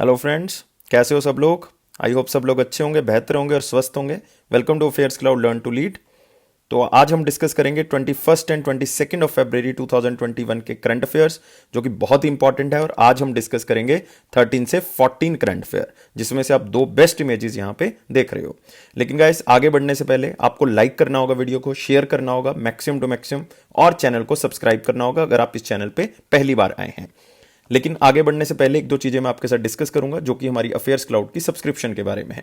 Hello friends, कैसे हो सब लोग। आई होप सब लोग अच्छे होंगे, बेहतर होंगे और स्वस्थ होंगे। Welcome to affairs cloud learn to lead. तो आज हम डिस्कस करेंगे 21 एंड 22 ऑफ फरवरी 2021 के करंट अफेयर्स, जो कि बहुत ही इंपॉर्टेंट है। और आज हम डिस्कस करेंगे 13 से 14 करंट अफेयर, जिसमें से आप दो बेस्ट इमेजेस यहां पे देख रहे हो। लेकिन गाइस, आगे बढ़ने से पहले आपको लाइक करना होगा, वीडियो को शेयर करना होगा मैक्सिमम टू मैक्सिमम, और चैनल को सब्सक्राइब करना होगा अगर आप इस चैनल पे पहली बार आए हैं। लेकिन आगे बढ़ने से पहले एक दो चीजें मैं आपके साथ डिस्कस करूंगा, जो कि हमारी अफेयर्स क्लाउड की सब्सक्रिप्शन के बारे में है।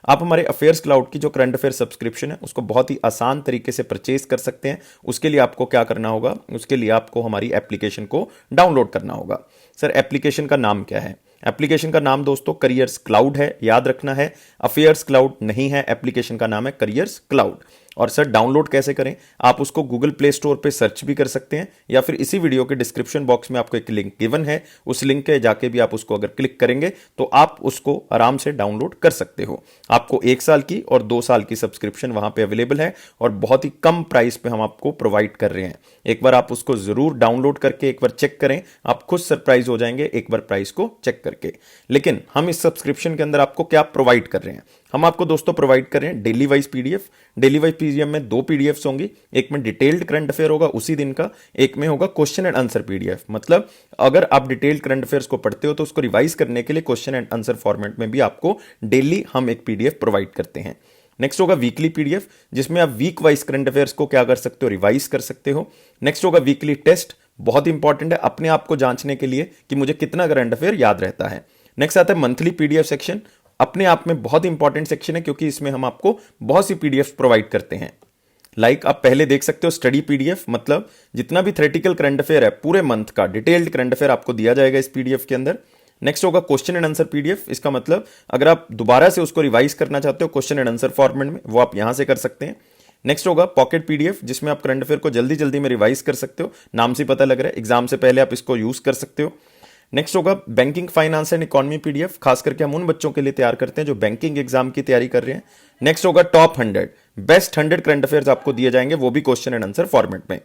आप हमारे अफेयर्स क्लाउड की जो करंट अफेयर सब्सक्रिप्शन है, उसको बहुत ही आसान तरीके से परचेज कर सकते हैं। उसके लिए आपको क्या करना होगा, उसके लिए आपको हमारी एप्लीकेशन को डाउनलोड करना होगा। सर, एप्लीकेशन का नाम क्या है? एप्लीकेशन का नाम दोस्तों करियर्स क्लाउड है, याद रखना है। अफेयर्स क्लाउड नहीं है, एप्लीकेशन का नाम है करियर्स क्लाउड। और सर, डाउनलोड कैसे करें? आप उसको गूगल प्ले स्टोर पे सर्च भी कर सकते हैं, या फिर इसी वीडियो के डिस्क्रिप्शन बॉक्स में आपको एक लिंक गिवन है, उस लिंक पे जाके भी आप उसको अगर क्लिक करेंगे तो आप उसको आराम से डाउनलोड कर सकते हो। आपको 1 साल की और 2 साल की सब्सक्रिप्शन वहां पे अवेलेबल है, और बहुत ही कम प्राइस पे हम आपको प्रोवाइड कर रहे हैं। एक बार आप उसको जरूर डाउनलोड करके एक बार चेक करें, आप खुद सरप्राइज हो जाएंगे एक बार प्राइस को चेक करके। लेकिन हम इस सब्सक्रिप्शन के अंदर आपको क्या प्रोवाइड कर रहे हैं? हम आपको दोस्तों प्रोवाइड कर रहे हैं daily wise PDF. Daily wise PDF में 2 पीडीएफ्स होंगी, एक में डिटेल्ड करंट अफेयर होगा उसी दिन का, एक में होगा क्वेश्चन एंड आंसर पीडीएफ। मतलब अगर आप डिटेल्ड करंट अफेयर्स को पढ़ते हो तो उसको रिवाइज करने के लिए क्वेश्चन एंड आंसर फॉर्मेट में भी आपको डेली हम एक पीडीएफ प्रोवाइड करते हैं। नेक्स्ट होगा वीकली पीडीएफ, जिसमें आप वीक वाइज करंट अफेयर्स को क्या कर सकते हो, रिवाइज कर सकते हो। नेक्स्ट होगा वीकली टेस्ट, बहुत इंपॉर्टेंट है अपने आप को जांचने के लिए कि मुझे कितना करंट अफेयर याद रहता है। नेक्स्ट आता है मंथली पीडीएफ सेक्शन, अपने आप में बहुत इंपॉर्टेंट सेक्शन है, क्योंकि इसमें हम आपको बहुत सी पीडीएफ प्रोवाइड करते हैं। आप पहले देख सकते हो स्टडी पीडीएफ, मतलब जितना भी थ्योरेटिकल करंट अफेयर है पूरे मंथ का डिटेल्ड करंट अफेयर आपको दिया जाएगा इस पीडीएफ के अंदर। नेक्स्ट होगा क्वेश्चन एंड आंसर पीडीएफ, इसका मतलब अगर आप दोबारा से उसको रिवाइज करना चाहते हो क्वेश्चन एंड आंसर फॉर्मेट में, वो आप यहां से कर सकते हैं। नेक्स्ट होगा पॉकेट पीडीएफ, जिसमें आप करंट अफेयर को जल्दी जल्दी में रिवाइज कर सकते हो। नाम से पता लग रहा है एग्जाम से पहले आप इसको यूज कर सकते हो। नेक्स्ट होगा banking, finance and economy PDF, खास करके हम उन बच्चों के लिए तैयार करते हैं जो बैंकिंग एग्जाम की तैयारी कर रहे हैं। नेक्स्ट होगा टॉप 100 बेस्ट 100 करंट अफेयर्स आपको दिए जाएंगे, वो भी क्वेश्चन एंड आंसर फॉर्मेट में,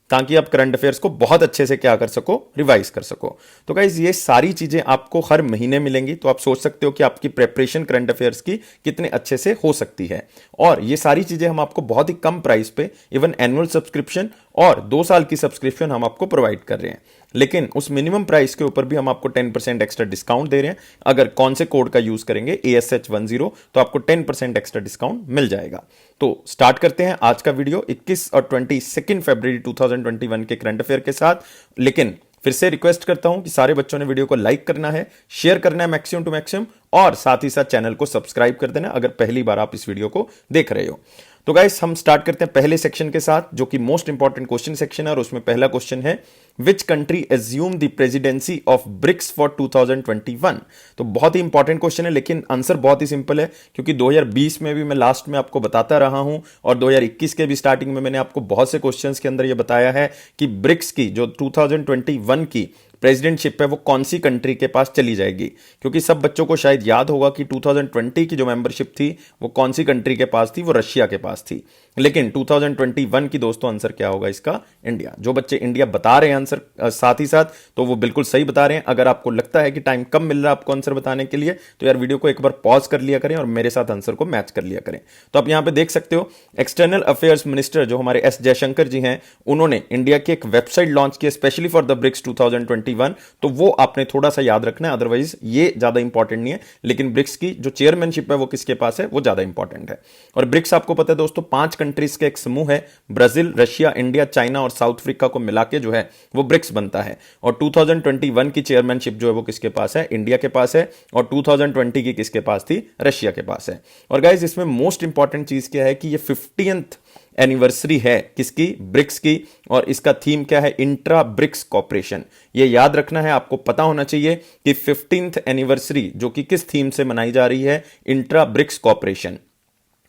ताकि आप करंट अफेयर्स को बहुत अच्छे से क्या कर सको, रिवाइज कर सको। तो गाइज, ये सारी चीजें आपको हर महीने मिलेंगी, तो आप सोच सकते हो कि आपकी प्रेपरेशन करंट अफेयर्स की कितने अच्छे से हो सकती है। और ये सारी चीजें हम आपको बहुत ही कम प्राइस पे, इवन एनुअल सब्सक्रिप्शन और 2 साल की सब्सक्रिप्शन हम आपको प्रोवाइड कर रहे हैं। लेकिन उस मिनिमम प्राइस के ऊपर भी हम आपको 10% एक्स्ट्रा डिस्काउंट दे रहे हैं। अगर कौन से कोड का यूज करेंगे, ASH10, तो आपको 10% एक्स्ट्रा डिस्काउंट मिल जाएगा। तो स्टार्ट करते हैं आज का वीडियो 21 और 22 फरवरी 2021 के करंट अफेयर के साथ। लेकिन फिर से रिक्वेस्ट करता हूं कि सारे बच्चों ने वीडियो को लाइक करना है, शेयर करना है मैक्सिमम टू मैक्सिमम, और साथ ही साथ चैनल को सब्सक्राइब कर देना अगर पहली बार आप इस वीडियो को देख रहे हो। तो गाइस, हम स्टार्ट करते हैं पहले सेक्शन के साथ, जो कि मोस्ट इंपॉर्टेंट क्वेश्चन सेक्शन है। और उसमें पहला क्वेश्चन है, which country assume the presidency of BRICS for 2021। तो बहुत ही इंपॉर्टेंट क्वेश्चन है, लेकिन आंसर बहुत ही सिंपल है, क्योंकि 2020 में भी मैं लास्ट में आपको बताता रहा हूं, और 2021 के भी स्टार्टिंग में मैंने आपको बहुत से क्वेश्चंस के अंदर यह बताया है कि ब्रिक्स की जो 2021 की प्रेसिडेंटशिप है वो कौन सी कंट्री के पास चली जाएगी। क्योंकि सब बच्चों को शायद याद होगा कि 2020 की जो मेंबरशिप थी वो कौन सी कंट्री के पास थी, वो रशिया के पास थी। लेकिन 2021 की दोस्तों आंसर क्या होगा इसका, इंडिया। जो बच्चे इंडिया बता रहे हैं आंसर साथ ही साथ, तो वो बिल्कुल सही बता रहे हैं। अगर आपको लगता है कि टाइम कम मिल रहा है आपको आंसर बताने के लिए, तो यार वीडियो को एक बार पॉज कर लिया करें और मेरे साथ आंसर को मैच कर लिया करें। तो आप यहां पे देख सकते हो, एक्सटर्नल अफेयर्स मिनिस्टर जो हमारे एस जयशंकर जी हैं, उन्होंने इंडिया की एक वेबसाइट लॉन्च की स्पेशली फॉर द ब्रिक्स 2021। तो वो आपने थोड़ा सा याद रखना है, अदरवाइज ये ज्यादा इंपॉर्टेंट नहीं है। लेकिन ब्रिक्स की जो चेयरमैनशिप है वो किसके पास है, वो ज्यादा इंपॉर्टेंट है। और ब्रिक्स आपको पता है दोस्तों 5 कंट्रीज का एक समूह है, ब्राजील, रशिया, इंडिया, चाइना और साउथ अफ्रीका को मिला के जो है वो ब्रिक्स बनता है। और 2021 की चेयरमैनशिप जो है वो किसके पास है, इंडिया के पास है। और 2020 की किसके पास थी, रशिया के पास है। और गाइज, इसमें मोस्ट इंपॉर्टेंट चीज क्या है कि ये 50th एनिवर्सरी है किसकी, ब्रिक्स की। और इसका थीम क्या है, इंट्रा ब्रिक्स कॉपरेशन। ये याद रखना है, आपको पता होना चाहिए कि 15th एनिवर्सरी जो कि किस थीम से मनाई जा रही है, इंट्रा ब्रिक्स कॉपरेशन।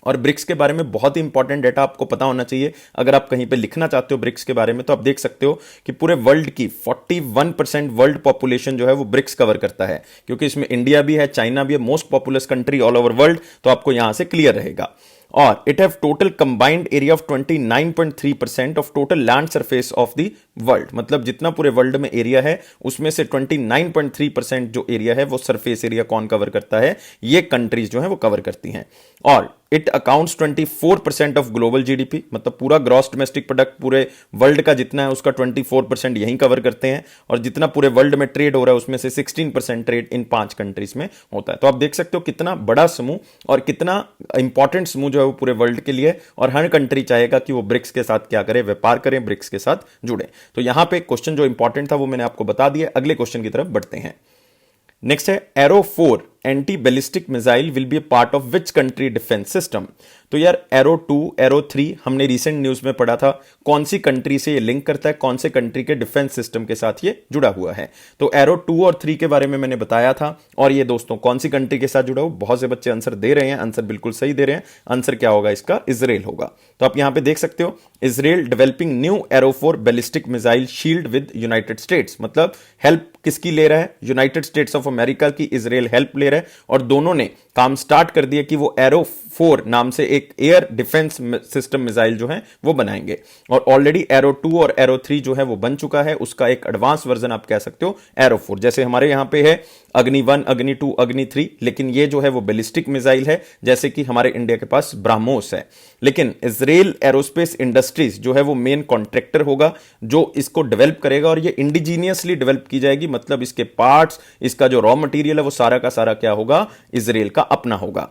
और ब्रिक्स के बारे में बहुत ही इंपॉर्टेंट डेटा आपको पता होना चाहिए। अगर आप कहीं पे लिखना चाहते हो ब्रिक्स के बारे में, तो आप देख सकते हो कि पूरे वर्ल्ड की 41% वर्ल्ड पॉपुलेशन जो है वो ब्रिक्स कवर करता है, क्योंकि इसमें इंडिया भी है, चाइना भी है, most populous country all over world. तो आपको यहां से क्लियर रहेगा। और it have total combined area of 29.3% of total land surface of the world, मतलब जितना पूरे वर्ल्ड में एरिया है उसमें से 29.3% जो एरिया है वो सरफेस एरिया कौन कवर करता है, ये कंट्रीज जो है वो कवर करती हैं। और it accounts 24% of global GDP, मतलब पूरा ग्रॉस डोमेस्टिक प्रोडक्ट पूरे वर्ल्ड का जितना है उसका 24% यहीं कवर करते हैं, और जितना पूरे वर्ल्ड में ट्रेड हो रहा है उसमें से 16% ट्रेड इन 5 कंट्रीज में होता है। तो आप देख सकते हो कितना बड़ा समूह और कितना इंपॉर्टेंट समूह जो है वो पूरे वर्ल्ड के लिए, और हर कंट्री चाहेगा कि वो ब्रिक्स के साथ क्या करे, व्यापार करें, ब्रिक्स के साथ जुड़े। तो यहां पे क्वेश्चन जो इंपॉर्टेंट था वो मैंने आपको बता दिया। अगले क्वेश्चन की तरफ बढ़ते हैं। नेक्स्ट है arrow 4 anti ballistic missile will be A part of which country defence system. तो यार एरो 2 एरो 3 हमने रिसेंट न्यूज में पढ़ा था, कौन सी कंट्री से ये लिंक करता है, कौन से कंट्री के डिफेंस सिस्टम के साथ ये जुड़ा हुआ है। तो एरो 2 और 3 के बारे में मैंने बताया था, और ये दोस्तों कौन सी कंट्री के साथ जुड़ा हुआ, बहुत से बच्चे आंसर दे रहे हैं, आंसर बिल्कुल सही दे रहे हैं। आंसर क्या होगा इसका, इजराइल होगा। तो आप यहां पे देख सकते हो Israel developing new arrow 4 ballistic missile shield with United states, मतलब हेल्प किसकी ले रहा है, यूनाइटेड स्टेट्स ऑफ अमेरिका की इजराइल हेल्प ले रहा है, और दोनों ने काम स्टार्ट कर दिया कि वो एरो 4 नाम से एक एयर डिफेंस सिस्टम मिसाइल जो है वो बनाएंगे। और ऑलरेडी एरो 2 और एरो 3 जो है वो बन चुका है, उसका एक एडवांस वर्जन आप कह सकते हो एरो 4, जैसे हमारे यहां पे है अग्नि 1, अग्नि 2, अग्नि 3, लेकिन ये जो है वो बैलिस्टिक मिसाइल है, जैसे कि हमारे इंडिया के पास ब्रह्मोस है। लेकिन इजराइल एरोस्पेस इंडस्ट्रीज जो है वो मेन कॉन्ट्रैक्टर होगा जो इसको डेवलप करेगा, और ये इंडिजीनियसली डेवलप की जाएगी, मतलब इसके पार्ट्स, इसका जो रॉ मटेरियल है वो सारा का सारा क्या होगा, इजराइल का अपना होगा।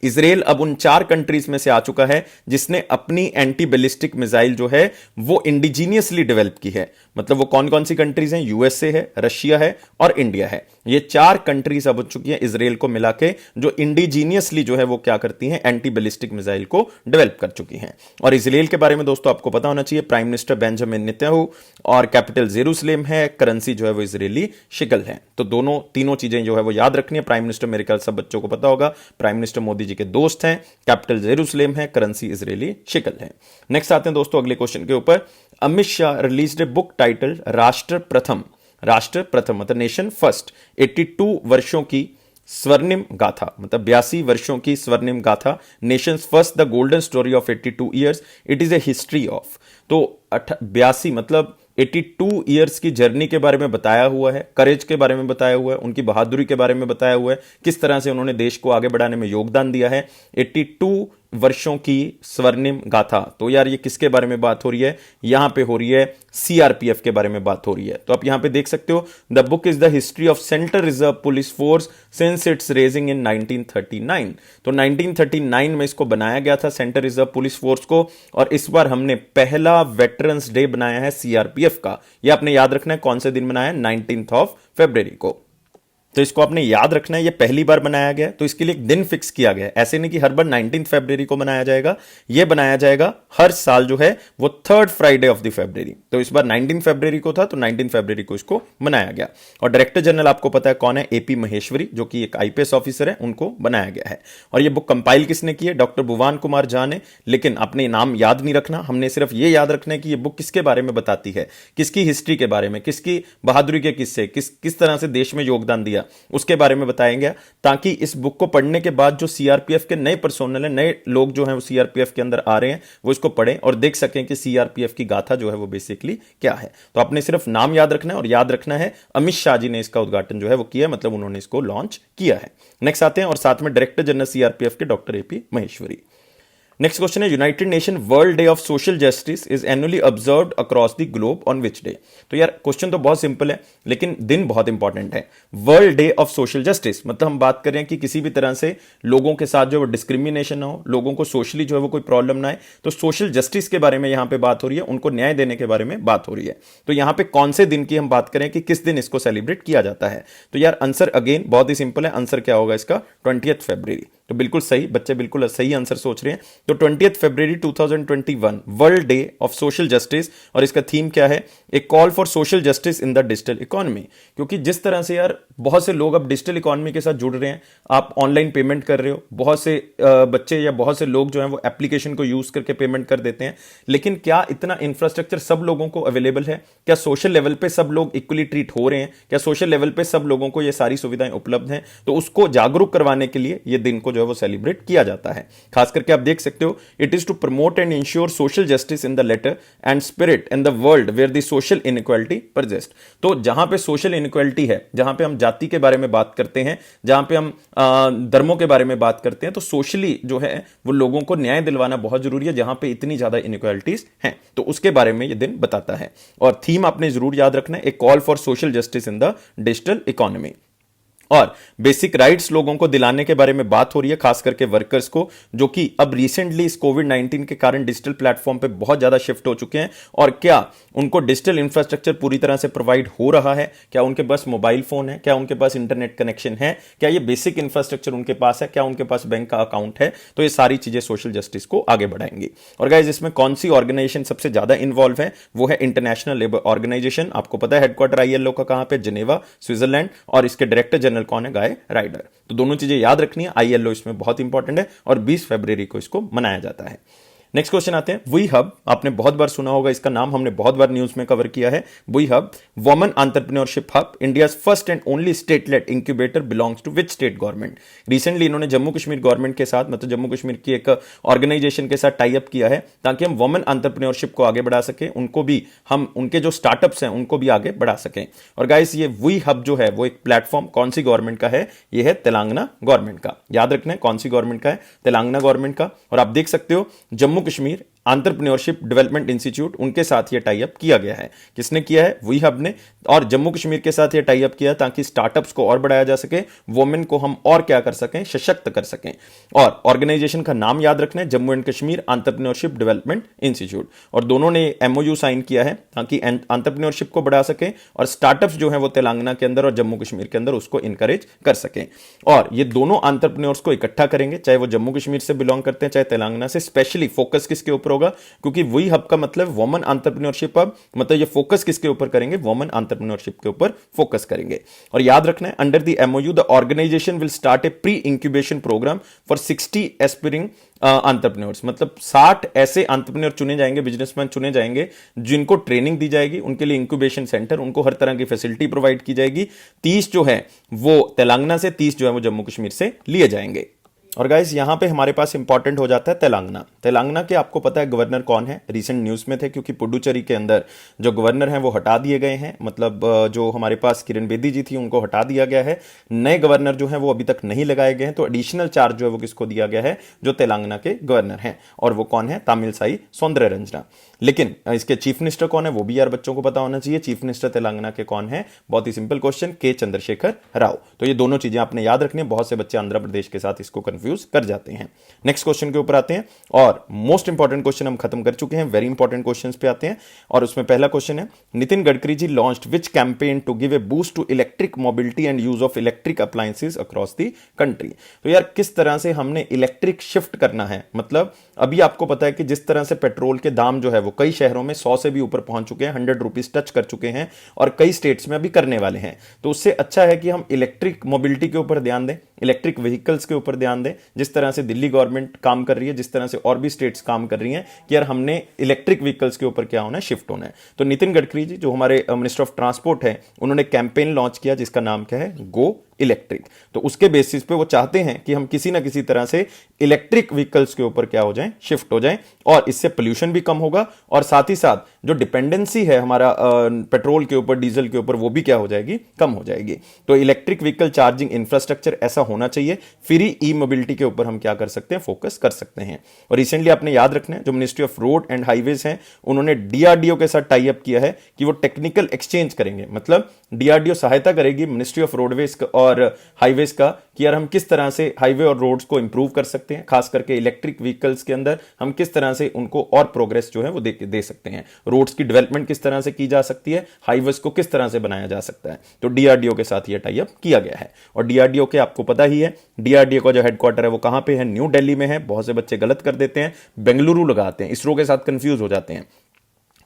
इजराइल अब उन 4 कंट्रीज में से आ चुका है जिसने अपनी एंटी बैलिस्टिक मिसाइल जो है वो इंडिजीनियसली डेवलप की है। मतलब वो कौन कौन सी कंट्रीज हैं, यूएसए है, रशिया है और इंडिया है। ये 4 कंट्रीज अब हो चुकी हैं इजराइल को मिला के जो इंडिजीनियसली जो है वो क्या करती हैं, एंटी बैलिस्टिक मिसाइल को डेवलप कर चुकी हैं। और इजराइल के बारे में दोस्तों आपको पता होना चाहिए, प्राइम मिनिस्टर बेंजामिन नेतन्याहू, और कैपिटल जेरूसलेम है, करेंसी जो है वो इजरायली शिकल है। तो दोनों तीनों चीजें जो है वो याद रखनी है। प्राइम मिनिस्टर मेरे ख्याल सब बच्चों को पता होगा, प्राइम मिनिस्टर मोदी के दोस्त हैं, कैपिटल जेरूसलेम है, करेंसी इजरायली शिकल है। नेक्स्ट आते हैं दोस्तों अगले क्वेश्चन के ऊपर। Amit Shah released a book title राष्ट्र प्रथम, राष्ट्र प्रथम मतलब नेशन फर्स्ट, 82 वर्षों की स्वर्णिम गाथा, मतलब 82 वर्षों की स्वर्णिम गाथा, Nations first the golden story of 82 years, it is a history of. तो 82 मतलब 82 ईयर्स की जर्नी के बारे में बताया हुआ है, करेज के बारे में बताया हुआ है, उनकी बहादुरी के बारे में बताया हुआ है, किस तरह से उन्होंने देश को आगे बढ़ाने में योगदान दिया है। 82 वर्षों की स्वर्णिम गाथा, तो यार ये किसके बारे में बात हो रही है, यहां पे हो रही है सीआरपीएफ के बारे में बात हो रही है। तो आप यहां पे देख सकते हो the book is the history of central reserve police force since it's raising in 1939। तो 1939 में इसको बनाया गया था सेंट्रल रिजर्व पुलिस फोर्स को, और इस बार हमने पहला वेटरन्स डे बनाया है सीआरपीएफ का। ये आपने याद रखना है कौन से दिन बनाया है, 19 फरवरी को। तो इसको आपने याद रखना है, ये पहली बार बनाया गया है, तो इसके लिए एक दिन फिक्स किया गया है। ऐसे नहीं कि हर बार 19 फरवरी को बनाया जाएगा, ये बनाया जाएगा हर साल जो है वो 3rd फ्राइडे ऑफ द फरवरी। तो इस बार 19 फरवरी को था, तो 19 फरवरी को इसको बनाया गया। और डायरेक्टर जनरल आपको पता है कौन है, एपी महेश्वरी, जो कि एक आईपीएस ऑफिसर है, उनको बनाया गया है। और ये बुक कंपाइल किसने की है, डॉक्टर भुवन कुमार झा ने। लेकिन अपने नाम याद नहीं रखना, हमने सिर्फ ये याद रखना है कि ये बुक किसके बारे में बताती है, किसकी हिस्ट्री के बारे में, किसकी बहादुरी के किस्से, किस तरह से देश में योगदान दिया, उसके बारे में बताएंगे, ताकि इस बुक को पढ़ने के बाद जो सीआरपीएफ के नए पर्सोनल है, नए लोग जो हैं वो सीआरपीएफ के अंदर आ रहे हैं, वो इसको पढ़ें और देख सकें कि सीआरपीएफ की गाथा जो है वो बेसिकली क्या है। तो आपने सिर्फ नाम याद रखना है, और याद रखना है अमित शाह जी ने इसका उद्घाटन जो है वो किया, मतलब उन्होंने इसको लॉन्च किया है। नेक्स्ट आते हैं, और साथ में डायरेक्टर जनरल सीआरपीएफ के doctor A P Maheshwari. Next question है United Nation world day of social justice is annually observed across the globe on which day. तो यार क्वेश्चन तो बहुत सिंपल है, लेकिन दिन बहुत इंपॉर्टेंट है। World day of social justice मतलब हम बात कर रहे हैं कि किसी भी तरह से लोगों के साथ जो वो डिस्क्रिमिनेशन ना हो, लोगों को सोशली जो है वो कोई प्रॉब्लम ना आए, तो सोशल जस्टिस के बारे में यहां पे बात हो रही है, उनको न्याय देने के बारे में बात हो रही है। तो यहां पे कौन से दिन की हम बात करें कि किस दिन इसको सेलिब्रेट किया जाता है, तो यार आंसर अगेन बहुत ही सिंपल है। आंसर क्या होगा इसका, 20 फरवरी। तो बिल्कुल सही, बच्चे बिल्कुल सही आंसर सोच रहे हैं। तो 20 फरवरी 2021 world day of social justice, और इसका थीम क्या है, a call for social justice in the digital economy. क्योंकि जिस तरह से यार बहुत से लोग अब डिजिटल इकोनॉमी के साथ जुड़ रहे हैं, आप ऑनलाइन पेमेंट कर रहे हो, बहुत से बच्चे या बहुत से लोग जो हैं वो एप्लीकेशन को यूज करके पेमेंट कर देते हैं, लेकिन क्या इतना इंफ्रास्ट्रक्चर सब लोगों को अवेलेबल है, क्या सोशल लेवल पे सब लोग इक्वली ट्रीट हो रहे हैं, क्या सोशल लेवल पे सब लोगों को ये सारी सुविधाएं उपलब्ध हैं। तो उसको जागरूक करवाने के लिए ये दिन को जो है वो सेलिब्रेट किया जाता है। खास करके आप देख सकते हो, it is to promote and ensure social justice in the letter and spirit in the world where the social inequality persist. तो जहां पे सोशल इनइक्वालिटी है, जहां पे हम जाति के बारे में बात करते हैं, जहां पे हम धर्मों के बारे में बात करते हैं, तो सोशली जो है वो लोगों को न्याय दिलवाना बहुत जरूरी है, जहां पे इतनी ज्यादा इनइक्वालिटीज हैं। तो उसके बारे में ये दिन बताता है। और थीम आपने जरूर याद रखना है, a call for social justice in the digital economy. और बेसिक राइट्स लोगों को दिलाने के बारे में बात हो रही है, खास करके वर्कर्स को, जो कि अब रिसेंटली इस कोविड-19 के कारण डिजिटल प्लेटफॉर्म पे बहुत ज्यादा शिफ्ट हो चुके हैं। और क्या उनको डिजिटल इंफ्रास्ट्रक्चर पूरी तरह से प्रोवाइड हो रहा है? क्या उनके पास मोबाइल फोन है? क्या उनके पास इंटरनेट कनेक्शन है? क्या ये बेसिक इंफ्रास्ट्रक्चर उनके पास है? क्या उनके पास बैंक का अकाउंट है? तो ये सारी चीजें सोशल जस्टिस को आगे बढ़ाएंगी। और गाइस, इसमें कौन सी ऑर्गेनाइजेशन सबसे ज्यादा इन्वॉल्व है? वो है इंटरनेशनल लेबर ऑर्गेनाइजेशन। आपको पता है हेडक्वार्टर आईएलओ का कहां पे? Geneva, Switzerland. और इसके डायरेक्टर जनरल कौन है? गाय राइडर। तो दोनों चीजें याद रखनी है, आईएलओ इसमें बहुत इंपॉर्टेंट है और 20 फरवरी को इसको मनाया जाता है। नेक्स्ट क्वेश्चन आते हैं, वी हब। आपने बहुत बार सुना होगा इसका नाम, हमने बहुत बार न्यूज में कवर किया है। वी hub, women entrepreneurship hub, India's first and only state led incubator, belongs to which state government? Recently इन्होंने जम्मू कश्मीर गवर्नमेंट के साथ, मतलब जम्मू कश्मीर की एक ऑर्गेनाइजेशन के साथ टाई अप किया है, ताकि हम वुमेन एंटरप्रेन्योरशिप को आगे बढ़ा सके, उनको भी हम उनके जो स्टार्टअप्स हैं उनको भी आगे बढ़ा सकें। और गाइस, ये वी हब जो है वो एक प्लेटफॉर्म कौन सी गवर्नमेंट का है? ये है तेलंगाना गवर्नमेंट का। याद रखना है कौन सी गवर्नमेंट का है? तेलंगाना गवर्नमेंट का। और आप देख सकते हो Jammu Kashmir entrepreneurship development institute, उनके साथ ये टाई अप किया गया है। किसने किया है? वी हब ने। और जम्मू कश्मीर के साथ ये टाई अप किया ताकि स्टार्टअप्स को और बढ़ाया जा सके, वुमेन को हम और क्या कर सकें? सशक्त कर सकें। और ऑर्गेनाइजेशन का नाम याद रखना है, Jammu and Kashmir entrepreneurship development institute. और दोनों ने एमओयू साइन किया है ताकि एंटरप्रेन्योरशिप को बढ़ा सके और स्टार्टअप्स जो है वो तेलंगाना के अंदर और जम्मू कश्मीर के अंदर उसको इंकरेज कर सकें। और ये दोनों एंटरप्रेन्योर्स को इकट्ठा करेंगे, चाहे वो जम्मू कश्मीर से बिलोंग करते हैं चाहे तेलंगाना से। स्पेशली फोकस किसके ऊपर होगा? क्योंकि वही हब का मतलब वुमेन एंटरप्रेन्योरशिप हब, मतलब ये फोकस किसके ऊपर करेंगे? वुमेन एंटरप्रेन्योरशिप के ऊपर फोकस करेंगे। और याद रखना है, under the MOU the organisation will start a pre incubation programme for 60 aspiring entrepreneurs. मतलब 60 ऐसे एंटरप्रेन्योर चुने जाएंगे, बिजनेसमैन चुने जाएंगे, जिनको ट्रेनिंग दी जाएगी, उनके लिए इंक्यूबेशन सेंटर, उनको हर तरह की फैसिलिटी प्रोवाइड की जाएगी। 30 जो है वो तेलंगाना से, 30 जो है वो जम्मू कश्मीर से लिए जाएंगे। और गाइस, यहां पे हमारे पास इंपॉर्टेंट हो जाता है तेलंगाना। तेलंगाना के आपको पता है गवर्नर कौन है? रिसेंट न्यूज में थे, क्योंकि पुडुचेरी के अंदर जो गवर्नर हैं वो हटा दिए गए हैं। मतलब जो हमारे पास किरण बेदी जी थी उनको हटा दिया गया है। नए गवर्नर जो हैं वो अभी तक नहीं लगाए गए हैं। तो एडिशनल चार्ज जो है वो किसको दिया गया है? जो तेलंगाना के गवर्नर हैं। और वो कौन है? तामिलसाई सौंदररंजना। लेकिन इसके चीफ मिनिस्टर कौन है वो भी यार बच्चों को पता होना चाहिए। चीफ मिनिस्टर तेलंगाना के कौन है? बहुत ही सिंपल क्वेश्चन, के चंद्रशेखर राव। तो ये दोनों चीजें आपने याद रखनी है, बहुत से बच्चे आंध्र प्रदेश के साथ इसको कंफ्यूज कर जाते हैं। नेक्स्ट क्वेश्चन के ऊपर आते हैं, और मोस्ट इंपॉर्टेंट क्वेश्चन हम खत्म कर चुके हैं, वेरी इंपॉर्टेंट क्वेश्चंस पे आते हैं। और उसमें पहला क्वेश्चन है, Nitin Gadkari ji launched which campaign to give a boost to electric mobility and use of electric appliances across the country? तो यार किस तरह से हमने इलेक्ट्रिक शिफ्ट करना है? मतलब अभी आपको पता है कि जिस तरह से पेट्रोल के दाम जो है वो कई शहरों में 100 से भी ऊपर पहुंच चुके हैं, 100 रुपीज टच कर चुके हैं, और कई स्टेट्स में अभी करने वाले हैं। तो उससे अच्छा है कि हम इलेक्ट्रिक मोबिलिटी के ऊपर ध्यान दें, इलेक्ट्रिक व्हीकल्स के ऊपर ध्यान दें, जिस तरह से दिल्ली गवर्नमेंट काम कर रही है, जिस तरह से और भी स्टेट्स काम कर रही हैं, कि यार हमने इलेक्ट्रिक व्हीकल्स के ऊपर क्या होना है? शिफ्ट होना है। तो नितिन गडकरी जी जो हमारे मिनिस्टर ऑफ ट्रांसपोर्ट है, उन्होंने कैंपेन लॉन्च किया जिसका नाम क्या है? Go electric. तो उसके बेसिस पे वो चाहते हैं कि हम किसी ना किसी तरह से इलेक्ट्रिक व्हीकल्स के ऊपर क्या हो जाएं? शिफ्ट हो जाएं, और इससे पोल्यूशन भी कम होगा, और साथ ही साथ जो डिपेंडेंसी है हमारा पेट्रोल के ऊपर, डीजल के ऊपर, वो भी क्या हो जाएगी? कम हो जाएगी। तो इलेक्ट्रिक व्हीकल चार्जिंग इंफ्रास्ट्रक्चर ऐसा होना चाहिए। फ्री ई मोबिलिटी के ऊपर हम क्या कर सकते हैं? फोकस कर सकते हैं। और रिसेंटली आपने याद रखना है, जो ministry of road and highways है, उन्होंने डीआरडीओ के साथ टाई अप किया है कि वो टेक्निकल एक्सचेंज करेंगे। मतलब डीआरडीओ सहायता करेगी मिनिस्ट्री ऑफ रोडवेज और हाईवेज का, कि यार हम किस तरह से हाईवे और रोड्स को इंप्रूव कर सकते हैं, खास करके इलेक्ट्रिक व्हीकल्स के अंदर हम किस तरह से उनको और प्रोग्रेस जो है वो दे सकते हैं, रोड्स की डेवलपमेंट किस तरह से की जा सकती है, हाईवेज को किस तरह से बनाया जा सकता है। तो डीआरडीओ के साथ ये टाई अप किया गया है। और डीआरडीओ के आपको पता ही है, डीआरडीओ का जो हेडक्वार्टर है वो कहां पे है? न्यू दिल्ली में है। बहुत से बच्चे गलत कर देते हैं, बेंगलुरु लगाते हैं, इसरो के साथ कंफ्यूज हो जाते हैं।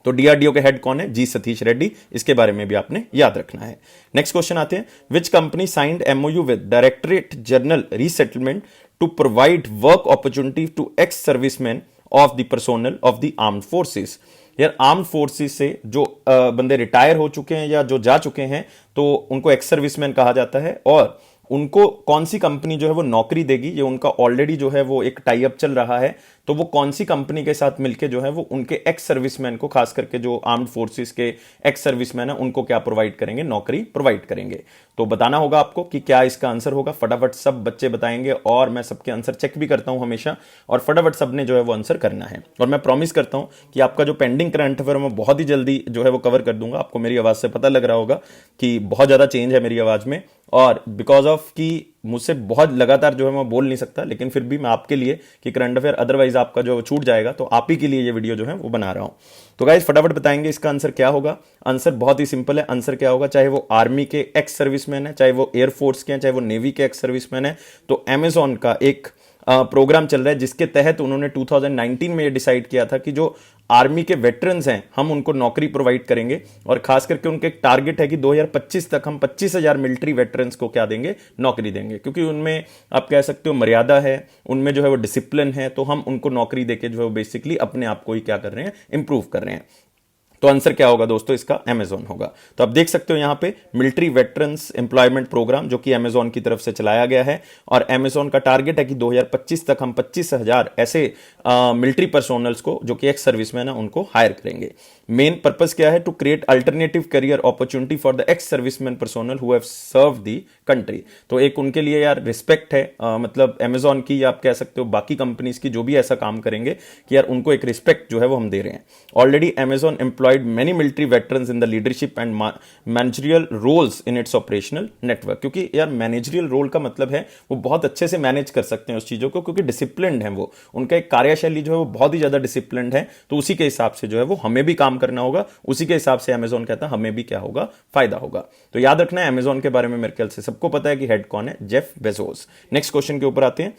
तो डीआरडीओ के हेड कौन है? जी सतीश रेड्डी। इसके बारे में भी आपने याद रखना है। नेक्स्ट क्वेश्चन आते हैं, which company signed MOU with directorate general resettlement to provide work opportunity to ex serviceman of the personnel of the armed forces? यार आर्म्ड फोर्सेस से जो बंदे रिटायर हो चुके हैं या जो जा चुके हैं, तो उनको एक्स सर्विसमैन कहा जाता है। और उनको कौन सी कंपनी जो है वो नौकरी देगी, ये उनका ऑलरेडी जो है वो एक टाई अप चल रहा है, तो वो कौन सी कंपनी के साथ मिलके जो है वो उनके एक्स सर्विसमैन को, खास करके जो आर्म्ड फोर्सेस के एक्स सर्विसमैन है, उनको क्या प्रोवाइड करेंगे, नौकरी प्रोवाइड करेंगे। तो बताना होगा आपको कि क्या इसका आंसर होगा। फटाफट सब बच्चे बताएंगे और मैं सबके आंसर चेक भी करता हूं हमेशा, और फटाफट सबने जो है वो आंसर करना है। और मैं प्रॉमिस करता हूं कि आपका जो पेंडिंग करंट अफेयर मैं बहुत ही जल्दी जो है वो कवर कर दूंगा। आपको मेरी आवाज से पता लग रहा होगा कि बहुत ज्यादा चेंज है मेरी आवाज में, और बिकॉज ऑफ कि मुझसे बहुत लगातार जो है मैं बोल नहीं सकता, लेकिन फिर भी मैं आपके लिए कि करंट अफेयर अदरवाइज आपका जो छूट जाएगा, तो आप ही के लिए ये वीडियो जो है वो बना रहा हूं। तो गाइस फटाफट बताएंगे इसका आंसर क्या होगा। आंसर बहुत ही सिंपल है। आंसर क्या होगा, चाहे वो आर्मी के एक्स सर्विसमैन है, चाहे वो एयरफोर्स के हैं, चाहे वो नेवी के एक्स सर्विसमैन है, तो अमेजॉन का एक प्रोग्राम चल रहा है जिसके तहत उन्होंने 2019 में ये डिसाइड किया था कि जो आर्मी के वेटरन्स हैं हम उनको नौकरी प्रोवाइड करेंगे, और खास करके उनके एक टारगेट है कि 2025 तक हम 25,000 मिलिट्री वेटरन्स को क्या देंगे, नौकरी देंगे। क्योंकि उनमें आप कह सकते हो मर्यादा है, उनमें जो है वो डिसिप्लिन है, तो हम उनको नौकरी देके जो है बेसिकली अपने आप को ही क्या कर रहे हैं, इंप्रूव कर रहे हैं। तो आंसर क्या होगा दोस्तों, इसका अमेजॉन होगा। तो आप देख सकते हो यहां पे मिलिट्री वेटरन्स एम्प्लॉयमेंट प्रोग्राम जो कि अमेजॉन की तरफ से चलाया गया है, और अमेजॉन का टारगेट है कि 2025 तक हम 25,000 ऐसे मिलिट्री पर्सोनल्स को जो कि एक्स सर्विसमैन है उनको हायर करेंगे। मेन पर्पस क्या है, to create alternative career opportunity for the ex serviceman personnel who have served the country. तो एक उनके लिए यार रिस्पेक्ट है, मतलब अमेजॉन की, या आप कह सकते हो बाकी कंपनीज की जो भी ऐसा काम करेंगे, कि यार उनको एक रिस्पेक्ट जो है वो हम दे रहे हैं। Already Amazon employed many military veterans in the leadership and managerial roles in its operational network. क्योंकि यार मैनेजरियल रोल का मतलब है वो बहुत अच्छे से मैनेज कर सकते हैं उस चीजों को, क्योंकि डिसिप्लिन्ड है वो, उनका एक कार्यशैली जो है वो बहुत ही ज्यादा डिसिप्लिन्ड है। तो उसी के हिसाब से जो है वो हमें भी काम करना होगा, उसी के हिसाब से अमेजॉन कहता है हमें भी क्या होगा, फायदा होगा। तो याद रखना है अमेजॉन के बारे में मेरे ख्याल से सबको पता है कि हेड कौन है, जेफ बेजोस। नेक्स्ट क्वेश्चन के ऊपर आते हैं।